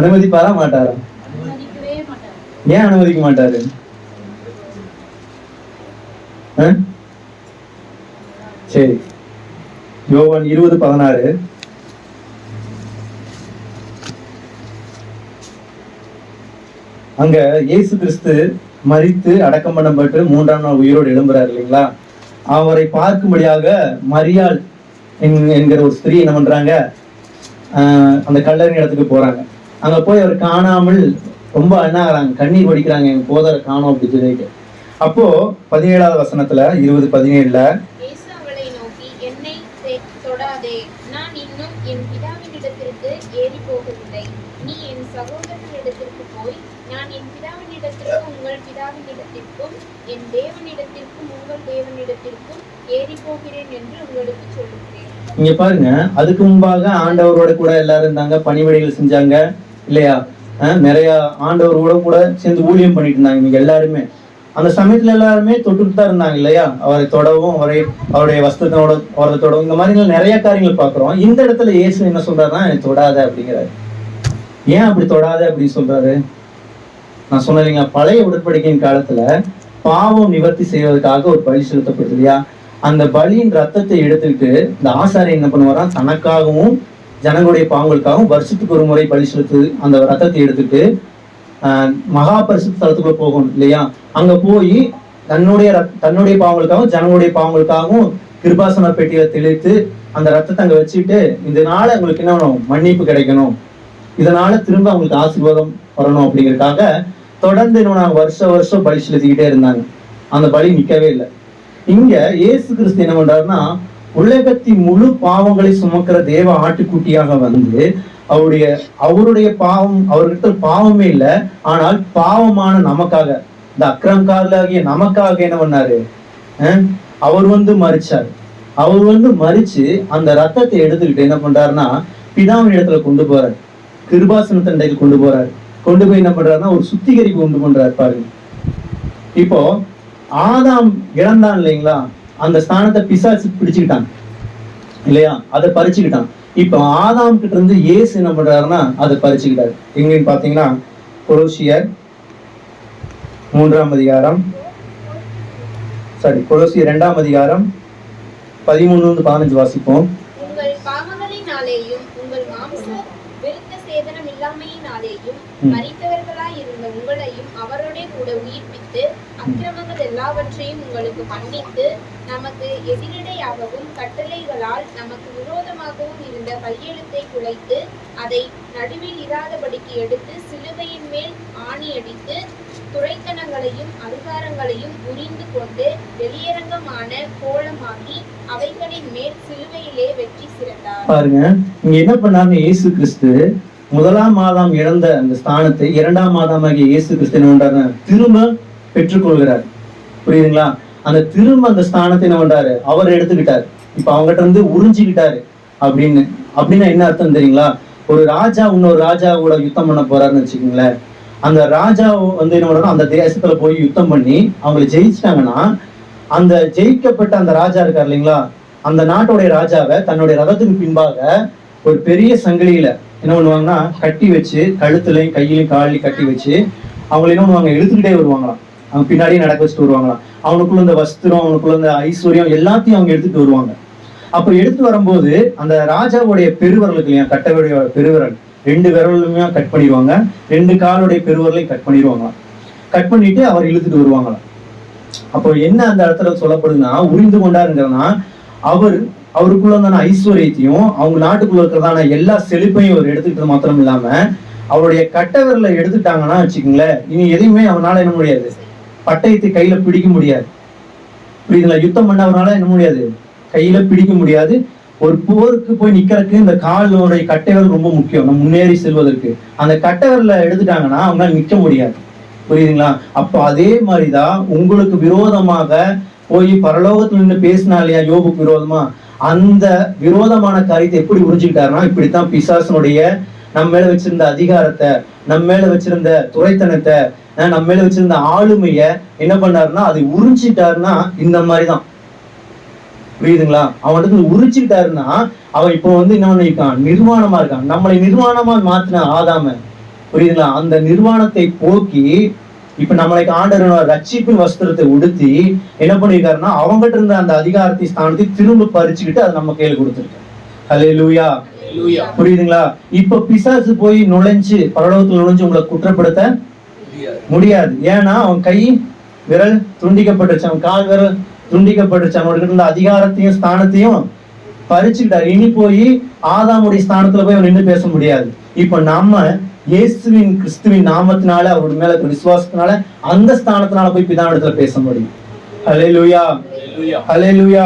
A: அனுமதிப்பாரா மாட்டாரா? ஏன் அனுமதிக்க மாட்டாரு? சரி, யோவான் 20:16. அங்க இயேசு கிறிஸ்து மரித்து அடக்கம் பண்ணப்பட்டு 3ஆம் நாள் உயிரோடு எழும்புறாரு இல்லைங்களா. அவரை பார்க்கும்படியாக மரியாள் என்கிற ஒரு ஸ்திரீ என்ன பண்றாங்க, அந்த கல்லறை இடத்துக்கு போறாங்க. அங்க போய் அவர் காணாமல் ரொம்ப என்ன ஆகிறாங்க, கண்ணீர் வடிக்கிறாங்க, எங்க போதரை காணோம் அப்படி சொல்லிட்டு. அப்போ 17ஆவது வசனத்துல 20:17
B: இயேசு அவளை நோக்கி, என்னை தொடாதே, நான் இன்னும் என் பிதாவினிடத்திற்கு ஏறி போகவில்லை. நீ என் சகோதரனிடத்திற்கு போய், நான் என் பிதாவினிடத்திற்கும் உங்கள் பிதாவினிடத்திற்கும் என் தேவனிடத்திற்கும் உங்கள் தேவனிடத்திற்கும் ஏறி போகிறேன் என்று உங்களுக்கு சொல்லுகிறேன்.
A: இங்க பாருங்க, அதுக்கு முன்பாக ஆண்டவரோட கூட எல்லாரும் இருந்தாங்க, பணிவிடைகள் செஞ்சாங்க இல்லையா, நிறைய ஆண்டவரோட கூட சேர்ந்து ஊழியம் பண்ணிட்டு இருந்தாங்க. நீங்க எல்லாருமே அந்த சமயத்துல எல்லாருமே தொட்டுட்டு தான் இருந்தாங்க இல்லையா, அவரை தொடவும், அவருடைய வஸ்திரத்தோட அவரை தொடவும், இந்த மாதிரி நிறைய காரியங்கள் பாக்குறோம். இந்த இடத்துல இயேசு என்ன சொல்றாருன்னா, எனக்கு தொடாத அப்படிங்கிறாரு. ஏன் அப்படி தொடாத அப்படின்னு சொல்றாரு? நான் சொன்னீங்க, பழைய உடன்படிக்கையின் காலத்துல பாவம் நிவர்த்தி செய்வதற்காக ஒரு பலி செலுத்தப்படுது இல்லையா. அந்த பலியின் ரத்தத்தை எடுத்துக்கிட்டு இந்த ஆசாரியர் என்ன பண்ணுவாரா, தனக்காகவும் ஜனங்களுடைய பாவங்களுக்காகவும் வருஷத்துக்கு ஒரு முறை பலி செலுத்து அந்த ரத்தத்தை எடுத்துட்டு மகா பரிசுத்த தலத்துக்குள்ள போகணும் இல்லையா. அங்க போய் தன்னுடைய பாவங்களுக்காகவும் ஜனங்களுடைய பாவங்களுக்காகவும் கிருபாசன பெட்டியில தெளித்து அந்த ரத்தத்தை அங்க வச்சுட்டு, இதனால உங்களுக்கு என்ன வேணும், மன்னிப்பு கிடைக்கணும், இதனால திரும்ப அவங்களுக்கு ஆசீர்வாதம் வரணும் அப்படிங்கறதுக்காக தொடர்ந்து என்ன வருஷம் பலி செலுத்திக்கிட்டே இருந்தாங்க. அந்த பலி நிக்கவே இல்லை. இங்க இயேசு கிறிஸ்து என்ன பண்றாருன்னா, உலகத்தின் முழு பாவங்களை சுமக்கிற தேவ ஆட்டுக்குட்டியாக வந்து அவருடைய பாவம், அவர்கிட்ட பாவமே இல்லை, ஆனால் பாவமான நமக்காக, இந்த அக்கிரமக்காரர்களாகிய நமக்காக என்ன பண்ணாரு, அவர் வந்து மரிச்சார். அவர் வந்து மரிச்சு அந்த ரத்தத்தை எடுத்துக்கிட்டு என்ன பண்றாருன்னா, பிதாவின் இடத்துல கொண்டு போறாரு, கிருபாசன தண்டையில் கொண்டு போறாரு. கொண்டு போய் என்ன பண்றாருன்னா, ஒரு சுத்திகரிப்பு கொண்டு பண்றாரு பாருங்க. இப்போ ஆதாம் இழந்தான் இல்லைங்களா, அந்த ஸ்தானத்தை பிசாசு பிடிச்சுக்கிட்டான் இல்லையா, அதை பறிச்சுக்கிட்டான். இப்ப ஆதாம் கிட்ட இருந்து இயேசு என்ன பண்றாருன்னா அதை பறிச்சுக்கிட்டாரு. எங்கன்னு பாத்தீங்கன்னா கொலோசியர் 3ஆம் அதிகாரம், கொலோசியர் 2ஆம் அதிகாரம் 13-15 வாசிப்போம்.
B: உங்கள் பாவங்களினாலேயும் உங்கள் மாம்ச நாளேயும் மரித்தவர்களாய் இருந்த உங்களையும் அவரோட கூட உயிர்ப்பித்து அக்கிரமங்கள் எல்லாவற்றையும் உங்களுக்கு மன்னித்து நமக்கு எதிரிடையாகவும் கட்டளைகளால் நமக்கு விரோதமாகவும் இருந்த கையெழுத்தை குலைத்து அதை நடுவில் இராதபடிக்கு எடுத்து சிலுவையின் மேல் ஆணியடித்து துரைத்தனங்களையும் அதிகாரங்களையும் உரிந்து கொண்டு வெளியரங்கமான கோலமாகி அவைகளின் மேல் சிலுவையிலே வெற்றி சிறந்தார்.
A: பாருங்க, இங்க என்ன பண்ணாங்க? இயேசு கிறிஸ்து முதலாம் மாதம் இழந்த அந்த ஸ்தானத்தை இரண்டாம் மாதமாகிய இயேசு கிறிஸ்து என்ன பண்றாரு? திரும்ப பெற்றுக்கொள்கிறார். புரியுதுங்களா? அந்த திரும்ப அந்த ஸ்தானத்தை என்ன பண்றாரு? அவர் எடுத்துக்கிட்டாரு. இப்ப அவங்ககிட்ட இருந்து உறிஞ்சிக்கிட்டாரு. அப்படின்னா என்ன அர்த்தம் தெரியுங்களா? ஒரு ராஜா இன்னொரு ராஜா கூட யுத்தம் பண்ண போறாருன்னு வச்சுக்கோங்களேன். அந்த ராஜா வந்து என்ன பண்றாரு? அந்த தேசத்துல போய் யுத்தம் பண்ணி அவங்களை ஜெயிச்சிட்டாங்கன்னா, அந்த ஜெயிக்கப்பட்ட அந்த ராஜா இருக்காரு இல்லைங்களா, அந்த நாட்டுடைய ராஜாவை தன்னுடைய ரதத்துக்கு பின்பாக ஒரு பெரிய சங்கிலியில என்ன பண்ணுவாங்கன்னா கட்டி வச்சு, கழுத்துலையும் கையிலையும் காலையும் கட்டி வச்சு அவங்களை என்ன பண்ணுவாங்க? இழுத்துக்கிட்டே வருவாங்களாம். அவங்க பின்னாடியே நடக்க வச்சுட்டு வருவாங்களாம். அவனுக்குள்ள இந்த வஸ்திரம், அவனுக்குள்ள இந்த ஐஸ்வர்யம் எல்லாத்தையும் அவங்க எடுத்துட்டு வருவாங்க. அப்ப எடுத்து வரும்போது அந்த ராஜாவுடைய பெருவரலுக்கு இல்லையா, கட்டவுடைய பெருவிரல் 2 விரலுமே கட் பண்ணிடுவாங்க, 2 காலுடைய பெருவரலையும் கட் பண்ணிடுவாங்க. கட் பண்ணிட்டு அவர் இழுத்துட்டு வருவாங்களாம். அப்போ என்ன அந்த இடத்துல சொல்லப்படுதுன்னா, உரிந்து கொண்டாருங்கிறதுனா அவருக்குள்ள இருந்தான ஐஸ்வர்யத்தையும் அவங்க நாட்டுக்குள்ள இருக்கிறதான எல்லா செழிப்பையும் அவர் எடுத்துக்கிட்டது மாத்திரம் இல்லாம அவருடைய கட்டவரில் எடுத்துட்டாங்கன்னா வச்சுக்கோங்களேன், இனி எதையுமே அவனால என்ன முடியாது? பட்டயத்தை கையில பிடிக்க முடியாது. புரியுதுங்களா? யுத்தம் பண்ண அவனால என்ன முடியாது? கையில பிடிக்க முடியாது. ஒரு போருக்கு போய் நிக்கிறதுக்கு இந்த காலுடைய கட்டைவரல் ரொம்ப முக்கியம், நம்ம முன்னேறி செல்வதற்கு. அந்த கட்டவரில் எடுத்துட்டாங்கன்னா அவங்களால நிக்க முடியாது. புரியுதுங்களா? அப்போ அதே மாதிரிதான் உங்களுக்கு விரோதமாக போய் பரலோகத்துல நின்று பேசினா இல்லையா யோபுக்கு விரோதமா, அந்த விரோதமான காரியத்தை எப்படி உறிஞ்சிக்கிட்டாருன்னா, இப்படித்தான் பிசாசனுடைய நம்ம மேல வச்சிருந்த அதிகாரத்தை, நம்ம மேல வச்சிருந்த துரைத்தனத்தை, நம்ம மேல வச்சிருந்த ஆளுமைய என்ன பண்ணாருன்னா அதை உறிஞ்சிட்டாருன்னா இந்த மாதிரிதான். புரியுதுங்களா? அவனுக்கு உரிச்சுக்கிட்டாருன்னா அவன் இப்போ வந்து என்ன பண்ணிருக்கான்? நிர்வாணமா இருக்கான். நம்மளை நிர்வாணமா மாத்தின ஆதாம, புரியுதுங்களா? அந்த நிர்வாணத்தை போக்கி இப்ப நம்மளுக்கு ஆண்டவர் ரட்சிப்பின் வஸ்திரத்தை உடுத்தி என்ன பண்ணிருக்காருன்னா அவங்ககிட்ட இருந்த அந்த அதிகாரத்தை ஸ்தானத்தை திரும்ப பறிச்சுக்கிட்டு அதை நம்ம கையில கொடுத்துருக்காரு. ஹல்லேலூயா. புரியுதுங்களா? இப்ப பிசாசு போய் நுழைஞ்சு பரலோகத்துல நுழைஞ்சு உங்களை குற்றப்படுத்த முடியாது. ஏன்னா அவன் கை விரல் துண்டிக்கப்பட்டுருச்சு, அவன் கால் விரல் துண்டிக்கப்பட்டுருச்சு. அவனுக்கு இருந்த அதிகாரத்தையும் ஸ்தானத்தையும் பறிச்சுக்கிட்டாரு. இனி போய் ஆதாமுடைய ஸ்தானத்துல போய் அவன் நின்று பேச முடியாது. இப்ப நம்ம இயேசுவின் கிறிஸ்துவின் நாமத்தினால அவருடைய மேல விசுவாசத்தினால அந்த ஸ்தானத்தினால போய் பிதாவிடத்துல பேச முடியும். ஹல்லேலூயா, ஹல்லேலூயா.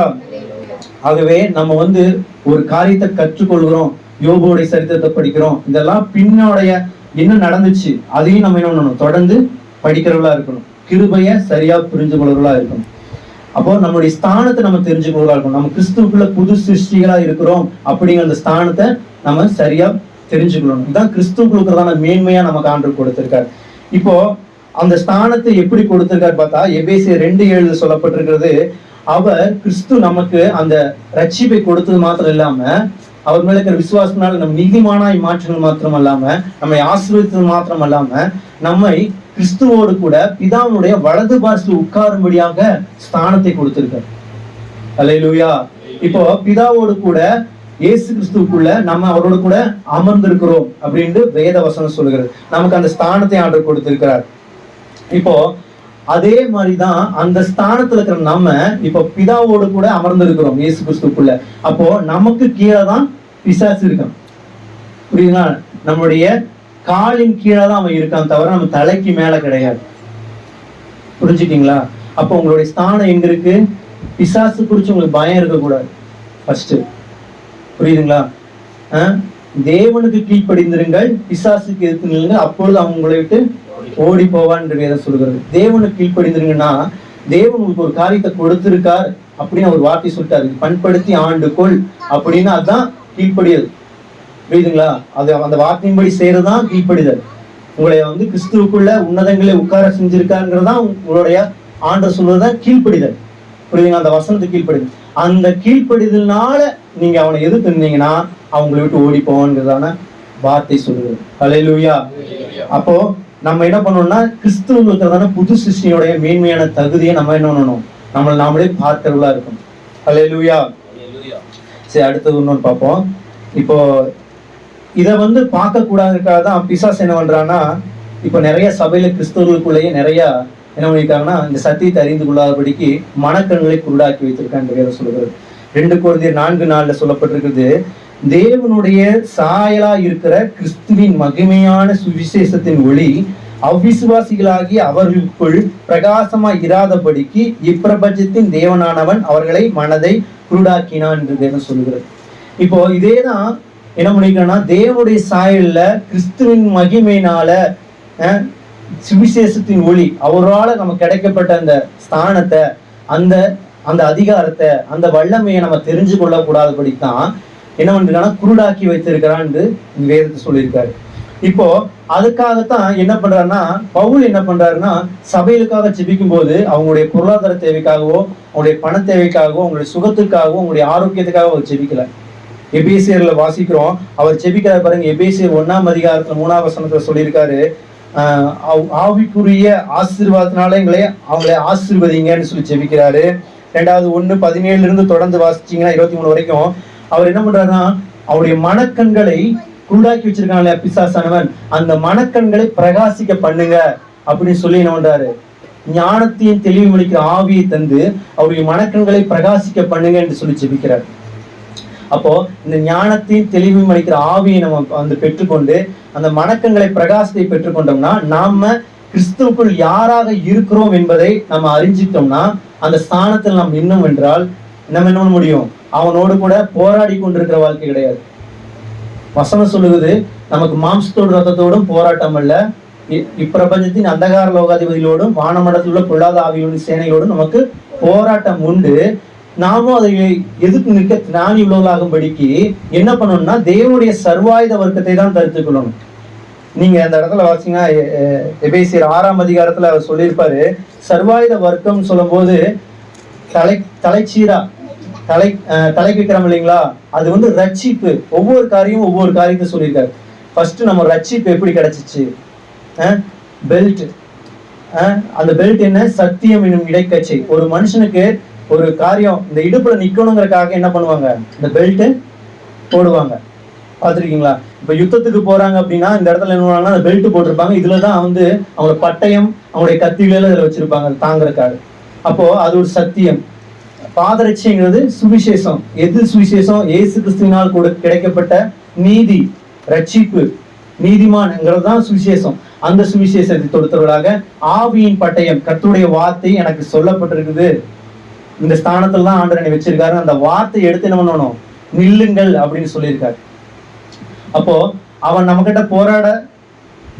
A: ஆகவே நம்ம வந்து ஒரு காரியத்தை கற்றுக்கொள்கிறோம், யோபுடைய சரித்திரத்தை படிக்கிறோம், இதெல்லாம் பின்னோடைய என்ன நடந்துச்சு அதையும் நம்ம என்ன பண்ணணும்? தொடர்ந்து படிக்கிறவர்களா இருக்கணும், கிருபைய சரியா புரிஞ்சு கொள்றவர்களா இருக்கணும். அப்போ நம்மளுடைய ஸ்தானத்தை நம்ம தெரிஞ்சு கொள்றதா இருக்கணும். நம்ம கிறிஸ்துவுக்குள்ள புது சிருஷ்டிகளா இருக்கிறோம் அப்படிங்கிற அந்த ஸ்தானத்தை நம்ம சரியா தெரிஞ்சுக்கணும். இதுதான் கிறிஸ்துவுக்குள்ளதான மேன்மையா நமக்கு ஆண்டவர் கொடுத்திருக்காரு. இப்போ அந்த ஸ்தானத்தை எப்படி கொடுத்திருக்காரு பார்த்தா, எபேசியர் 2:7 சொல்லப்பட்டிருக்கிறது, அவர் கிறிஸ்து நமக்கு அந்த ரட்சிப்பை கொடுத்தது மாத்திரம் இல்லாம அவர் மேல இருக்கிற விசுவாசத்தினால நம்ம நீதிமானாய் மாற்றினது மாத்திரம் அல்லாம நம்மை ஆசீர்வதித்தது மாத்திரம் அல்லாம நம்மை கிறிஸ்துவோடு கூட பிதாவுடைய வலது பார்சலில் உட்காரும்படியாக ஸ்தானத்தை கொடுத்திருக்காரு. அல்லேலூயா. இப்போ பிதாவோடு கூட இயேசு கிறிஸ்துவுக்குள்ள நம்ம அவரோட கூட அமர்ந்திருக்கிறோம் அப்படின்னு வேத வசனம் சொல்லுகிறது. நமக்கு அந்த ஸ்தானத்தை ஆண்டவர் கொடுத்திருக்கிறார். இப்போ அதே மாதிரிதான் அந்த ஸ்தானத்துல இருக்கிற நம்ம இப்ப பிதாவோடு கூட அமர்ந்திருக்கிறோம் இயேசு கிறிஸ்துக்குள்ள. அப்போ நமக்கு கீழே தான் பிசாசு இருக்கான். புரியுதுங்களா? நம்முடைய காலின் கீழே தான் அவன் இருக்கான், தவிர நம்ம தலைக்கு மேல கிடையாது. புரிஞ்சுட்டீங்களா? அப்போ உங்களுடைய ஸ்தானம் எங்க இருக்கு? பிசாசு குறிச்சு உங்களுக்கு பயம் இருக்கக்கூடாது ஃபர்ஸ்ட். புரியுதுங்களா? தேவனுக்கு கீழ்ப்படிந்திருங்கள், பிசாசுக்கு எதிர்த்து நில்லுங்கள், அப்பொழுது அவங்க உங்களை விட்டு ஓடி போவான் என்று வேதம் சொல்கிறது. தேவனுக்கு கீழ்ப்படிந்திருங்கன்னா தேவன் உங்களுக்கு ஒரு காரியத்தை கொடுத்திருக்கார் அப்படின்னு ஒரு வார்த்தை சொல்லிட்டாரு, பண்படுத்தி ஆண்டுகொள் அப்படின்னு. அதுதான் கீழ்ப்படியல். புரியுதுங்களா? அது அந்த வார்த்தையின்படி செய்யறதுதான் கீழ்ப்படிதல். உங்களை வந்து கிறிஸ்துவுக்குள்ள உன்னதங்களை உட்கார செஞ்சிருக்காருங்கிறதான் உங்களுடைய ஆண்டவர் சொல்றதுதான் கீழ்ப்படிதல். புரியுதுங்களா? அந்த வசனத்துக்கு கீழ்ப்படிதல். அந்த கீழ்ப்படிதல்னால நீங்க அவனை எதிர்த்து இருந்தீங்கன்னா அவங்களை விட்டு ஓடி போவான்ங்கிறதான வார்த்தை சொல்லுது. ஹல்லேலூயா. அப்போ நம்ம என்ன பண்ணணும்னா கிறிஸ்துவ புது சிருஷ்டியோடைய மேன்மையான தகுதியை நம்ம என்ன பண்ணணும்? நம்மளை நாமளே பார்க்கிறவர்களா இருக்கணும். ஹல்லேலூயா. சரி, அடுத்தது இன்னொன்று பார்ப்போம். இப்போ இதை வந்து பார்க்க கூடாதுக்காக தான் பிசாசு என்ன பண்றான்னா, இப்ப நிறைய சபையில கிறிஸ்தவர்களுக்குள்ளேயே நிறைய என்ன பண்ணிருக்காங்கன்னா, இந்த சத்தியத்தை அறிந்து கொள்ளாதபடிக்கு மனக்கண்களை குருடாக்கி வைத்திருக்கான்னு வேற சொல்லுகிறது. 2 கொரிந்தியர் 4:4 சொல்லப்பட்டிருக்கிறது, தேவனுடைய சாயலா இருக்கிற கிறிஸ்துவின் மகிமையான சுவிசேஷத்தின் ஒளி அவ்விசுவாசிகளாகி அவர்களுக்குள் பிரகாசமாய் இராதபடிக்கு இப்பிரபஞ்சத்தின் தேவனானவன் அவர்களை மனதை குருடாக்கினான் என்று தேவன் சொல்லுகிறது. இப்போ இதேதான் என்ன பண்ணிக்கணும்னா, தேவனுடைய சாயல்ல கிறிஸ்துவின் மகிமையினால சுவிசேஷத்தின் ஒளி அவரால் நமக்கு கிடைக்கப்பட்ட அந்த ஸ்தானத்தை, அந்த அந்த அதிகாரத்தை, அந்த வல்லமையை நம்ம தெரிஞ்சு கொள்ளக்கூடாதபடித்தான் என்ன பண்ணிருக்கான்னா குருடாக்கி வைத்திருக்கிறான் என்று வேதத்தை சொல்லியிருக்காரு. இப்போ அதுக்காகத்தான் என்ன பண்றாருன்னா, பவுல் என்ன பண்றாருன்னா, சபைகளுக்காக ஜெபிக்கும் போது அவங்களுடைய பொருளாதார தேவைக்காகவோ, அவங்களுடைய பண தேவைக்காகவோ, அவங்களுடைய சுகத்துக்காகவோ, அவங்களுடைய ஆரோக்கியத்துக்காக அவர் ஜெபிக்கல. எபேசியர்ல வாசிக்கிறோம், அவர் ஜெபிக்கிறார் பாருங்க. எபேசியர் 1:3 3 சொல்லியிருக்காரு, ஆவிக்குரிய ஆசீர்வாதத்தினால அவங்களை ஆசீர்வதிங்கன்னு சொல்லி ஜெபிக்கிறாரு. 1:17 தொடர்ந்து வாசிச்சீங்கன்னா 23 வரைக்கும் அவர் என்ன பண்றாருன்னா, அவருடைய மனக்கண்களை குருடாக்கி வச்சிருக்காங்க பிசாசானவன், அந்த மனக்கண்களை பிரகாசிக்க பண்ணுங்க அப்படின்னு சொல்லி என்ன பண்றாரு, ஞானத்தையும் தெளிவு அளிக்கிற ஆவியை தந்து அவருடைய மனக்கண்களை பிரகாசிக்க பண்ணுங்க என்று சொல்லி ஜெபிக்கிறார். அப்போ இந்த ஞானத்தையும் தெளிவும் அளிக்கிற ஆவியை நம்ம வந்து பெற்றுக்கொண்டு அந்த மனக்கண்களை பிரகாசத்தை பெற்றுக்கொண்டோம்னா, நாம கிறிஸ்துவுக்குள் யாராக இருக்கிறோம் என்பதை நம்ம அறிஞ்சிட்டோம்னா, அந்த ஸ்தானத்தில் நாம் இன்னும் என்றால் நம்ம என்ன பண்ண முடியும், அவனோடு கூட போராடி கொண்டிருக்கிற வாழ்க்கை கிடையாது. வசனம் சொல்லுவது, நமக்கு மாம்சத்தோடு ரத்தத்தோடும் போராட்டம் அல்ல, இப்பிரபஞ்சத்தின் அந்தகார லோகாதிபதிகளோடும் வானமண்டலத்தில் உள்ள பொல்லாத ஆவியோடும் சேனையோடும் நமக்கு போராட்டம் உண்டு. நாமும் அதை எதுக்கு நிற்க ஞானி உள்ளவர்களாகும்படிக்கு என்ன பண்ணணும்னா, தேவனுடைய சர்வாயுத வர்க்கத்தை தான் தரித்துக் கொள்ளணும். நீங்க அந்த இடத்துல வாசிங்கன்னா எபேசியர் 6 அவர் சொல்லியிருப்பாரு, சர்வாயுத வர்க்கம் சொல்லும் போது தலைச்சீரா தலை வைக்கிறோம் இல்லைங்களா, அது வந்து ரட்சிப்பு. ஒவ்வொரு காரியத்தை சொல்லியிருக்காரு. ஃபர்ஸ்ட் நம்ம ரட்சிப்பு எப்படி கிடைச்சிச்சு, பெல்ட். அந்த பெல்ட் என்ன, சத்தியம் என்னும் இடைக்கச்சை. ஒரு மனுஷனுக்கு ஒரு காரியம் இந்த இடுப்புல நிக்கணுங்கிறதுக்காக என்ன பண்ணுவாங்க, இந்த பெல்ட் போடுவாங்க. பார்த்துருக்கீங்களா? இப்ப யுத்தத்துக்கு போறாங்க அப்படின்னா இந்த இடத்துல என்ன பண்ணுவாங்கன்னா, அந்த பெல்ட் போட்டிருப்பாங்க. இதுலதான் வந்து அவங்க பட்டயம், அவங்களுடைய கத்திகளை இதுல வச்சிருப்பாங்க தாங்கிறதுக்காக. அப்போ அது ஒரு சத்தியம். பாதரட்சிங்கிறது சுவிசேஷம். எது சுவிசேஷம்? இயேசு கிறிஸ்துவினால் கூட கிடைக்கப்பட்ட நீதி, ரட்சிப்பு, நீதிமான்ங்கிறது தான் சுவிசேஷம். அந்த சுவிசேஷத்தை தொடுத்தவர்களாக ஆவியின் பட்டயம், கர்த்தருடைய வார்த்தை எனக்கு சொல்லப்பட்டிருக்குது, இந்த ஸ்தானத்துல தான் ஆண்டவனை வச்சிருக்காரு, அந்த வார்த்தை எடுத்து என்ன பண்ணணும், நில்லுங்கள் அப்படின்னு சொல்லியிருக்காரு. அப்போ அவன் நம்ம கிட்ட போராட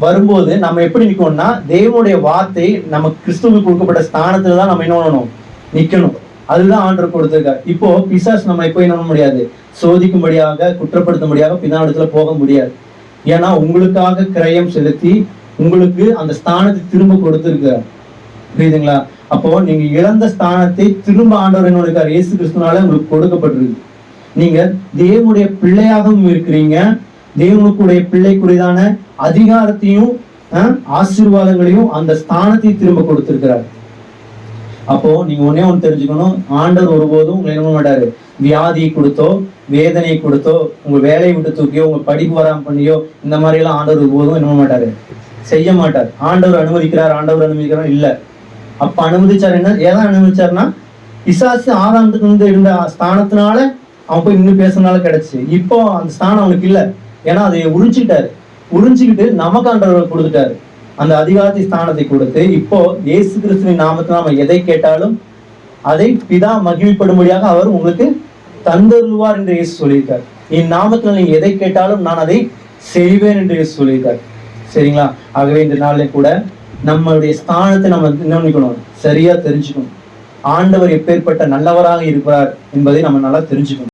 A: வரும்போது நம்ம எப்படி நிற்கணும்னா, தேவனுடைய வார்த்தை நம்ம கிறிஸ்துவுக்கு கொடுக்கப்பட்ட ஸ்தானத்துல தான் நம்ம என்ன பண்ணணும், நிக்கணும். அதுதான் ஆண்டவர் கொடுத்திருக்காரு. இப்போ பிசாசு நம்ம இப்போ என்ன பண்ண முடியாது, சோதிக்கும்படியாக குற்றப்படுத்தும்படியாக பிதாவிடத்துல போக முடியாது. ஏன்னா உங்களுக்காக கிரயம் செலுத்தி உங்களுக்கு அந்த ஸ்தானத்தை திரும்ப கொடுத்திருக்காரு. புரியுதுங்களா? அப்போ நீங்க இழந்த ஸ்தானத்தை திரும்ப ஆண்டவர் என்ன இருக்காரு, இயேசு கிறிஸ்துனால உங்களுக்கு கொடுக்கப்பட்டிருக்கு. நீங்க தேவனுடைய பிள்ளையாகவும் இருக்கிறீங்க. தேவனுக்குடைய பிள்ளைக்குரியதான அதிகாரத்தையும் ஆசீர்வாதங்களையும் அந்த ஸ்தானத்தையும் திரும்ப கொடுத்திருக்கிறார். அப்போ நீங்க ஒண்ணு தெரிஞ்சுக்கணும், ஆண்டவர் ஒருபோதும் உங்களை என்ன மாட்டாரு, வியாதியை கொடுத்தோ வேதனையை கொடுத்தோ உங்க வேலையை விட்டு தூக்கியோ உங்க படிப்பு வராம பண்ணியோ இந்த மாதிரி எல்லாம் ஆண்டவர் ஒருபோதும் என்ன மாட்டாரு, செய்ய மாட்டார். ஆண்டவர் அனுமதிக்கிறார் இல்ல. அப்ப அனுமதிச்சார், என்ன ஏதான் அனுமதிச்சாருன்னா, பிசாசு ஆதாரத்துக்கு வந்து இருந்த ஸ்தானத்தினால அவன் போய் இன்னும் பேசுறதுனால கிடைச்சு. இப்போ அந்த ஸ்தானம் அவனுக்கு இல்ல. ஏன்னா அதை உறிஞ்சிக்கிட்டு நமக்கு ஆண்டவர் கொடுத்துட்டாரு. அந்த அதிகாரத்தை ஸ்தானத்தை கொடுத்து இப்போ இயேசு கிறிஸ்துவின் நாமத்தில் நம்ம எதை கேட்டாலும் அதை பிதா மகிமைப்படும்படியாக அவர் உங்களுக்கு தந்தருள்வார் என்று இயேசு சொல்லியிருக்கார். என் நாமத்தில் நீங்க எதை கேட்டாலும் நான் அதை செய்வேன் என்று இயேசு சொல்லியிருக்கார். சரிங்களா? ஆகவே இந்த நாளிலே கூட நம்மளுடைய ஸ்தானத்தை நம்ம என்ன சரியா தெரிஞ்சுக்கணும். ஆண்டவர் எப்பேற்பட்ட நல்லவராக இருக்கிறார் என்பதை நம்ம நல்லா தெரிஞ்சுக்கணும்.